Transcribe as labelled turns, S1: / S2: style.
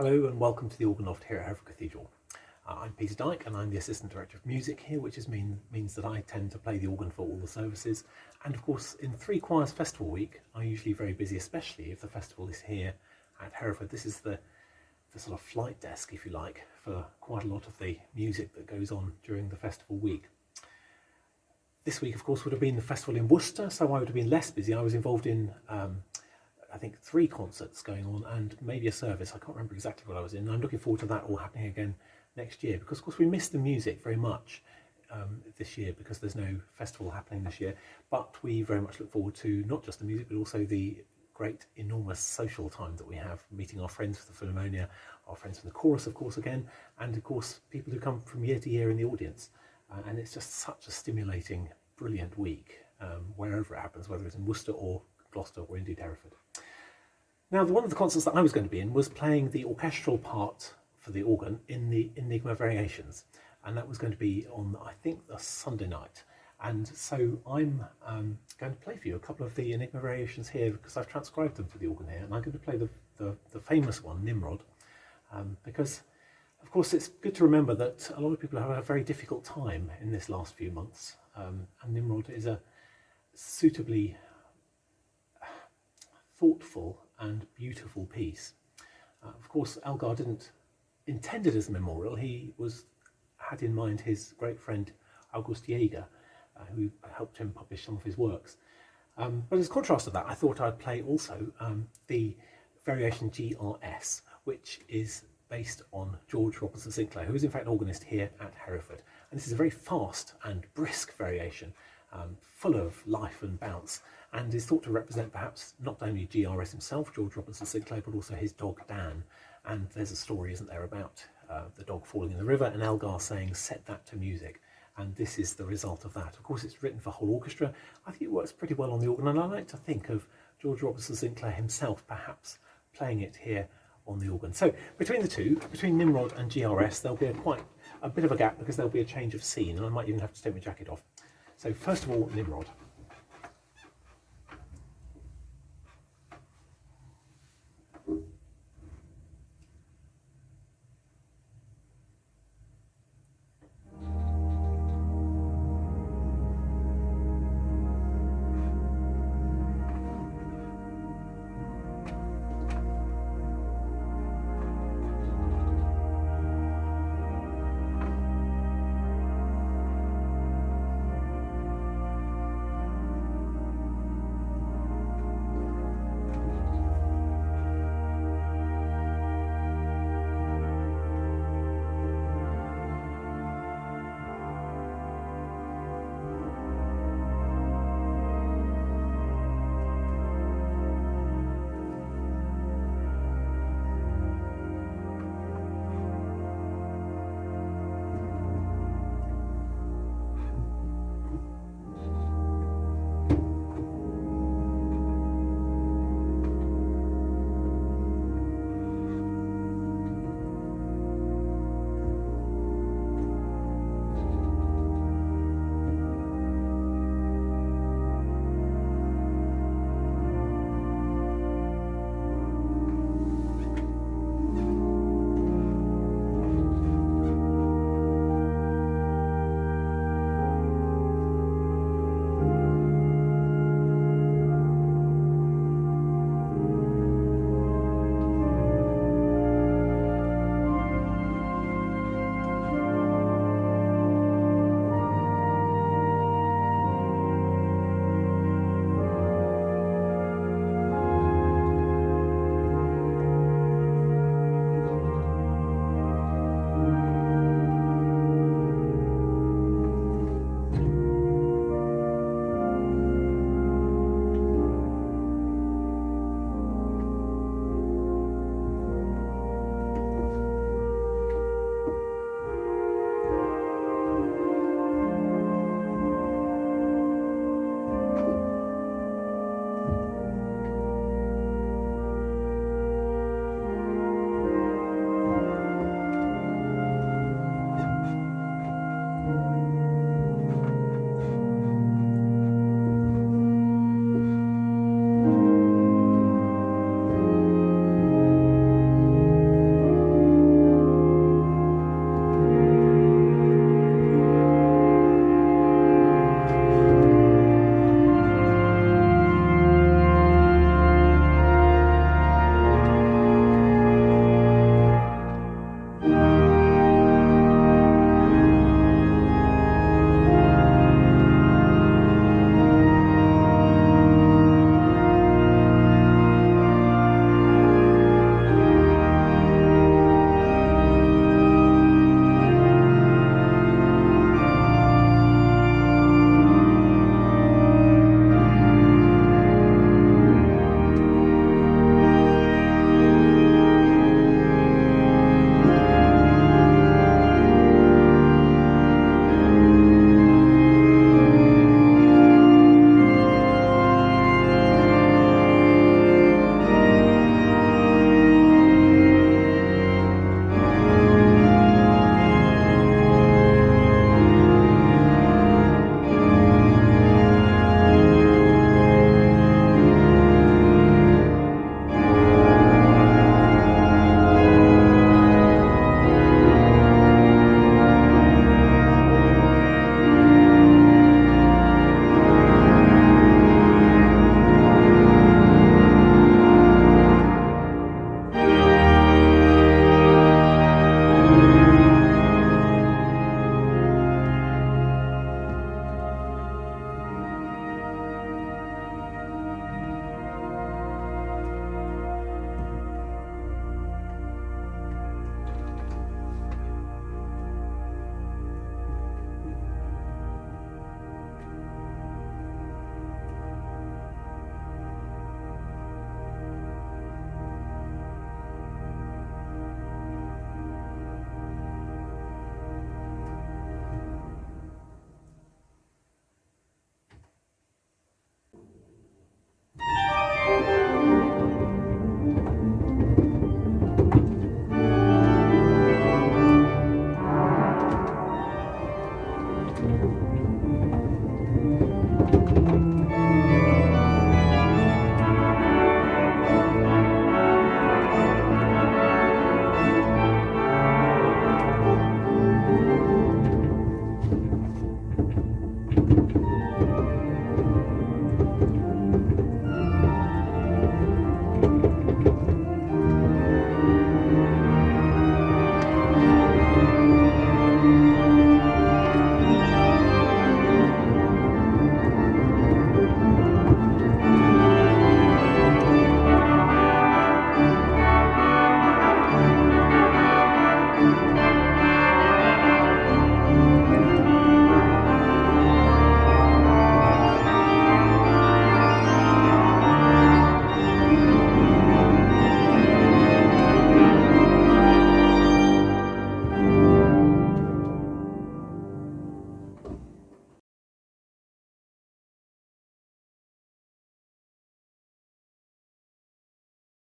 S1: Hello and welcome to the Organ Loft here at Hereford Cathedral. I'm Peter Dyke and I'm the Assistant Director of Music here, which means that I tend to play the organ for all the services. And of course, in Three Choirs Festival Week, I'm usually very busy, especially if the festival is here at Hereford. This is the sort of flight desk, if you like, for quite a lot of the music that goes on during the festival week. This week, of course, would have been the festival in Worcester, so I would have been less busy. I was involved in I think 3 concerts going on and maybe a service. I can't remember exactly what I was in. I'm looking forward to that all happening again next year because of course we miss the music very much this year because there's no festival happening this year, but we very much look forward to not just the music but also the great enormous social time that we have, meeting our friends from the Philharmonia, our friends from the chorus of course again, and of course people who come from year to year in the audience, and it's just such a stimulating, brilliant week wherever it happens, whether it's in Worcester or Gloucester or indeed Hereford. Now, one of the concerts that I was going to be in was playing the orchestral part for the organ in the Enigma variations, and that was going to be on, I think, a Sunday night. And so I'm going to play for you a couple of the Enigma variations here because I've transcribed them for the organ here, and I'm going to play the famous one, Nimrod, because, of course, it's good to remember that a lot of people have had a very difficult time in this last few months, and Nimrod is a suitably thoughtful and beautiful piece. Of course, Elgar didn't intend it as a memorial. He had in mind his great friend August Jaeger, who helped him publish some of his works. But as a contrast to that, I thought I'd play also the variation G.R.S, which is based on George Robinson Sinclair, who is in fact an organist here at Hereford. And this is a very fast and brisk variation, full of life and bounce, and is thought to represent perhaps not only G.R.S himself, George Robinson Sinclair, but also his dog Dan. And there's a story, isn't there, about the dog falling in the river and Elgar saying, "Set that to music." And this is the result of that. Of course, it's written for whole orchestra. I think it works pretty well on the organ, and I like to think of George Robinson Sinclair himself perhaps playing it here on the organ. So between the two, between Nimrod and G.R.S, there'll be quite a bit of a gap because there'll be a change of scene, and I might even have to take my jacket off. So first of all, Nimrod.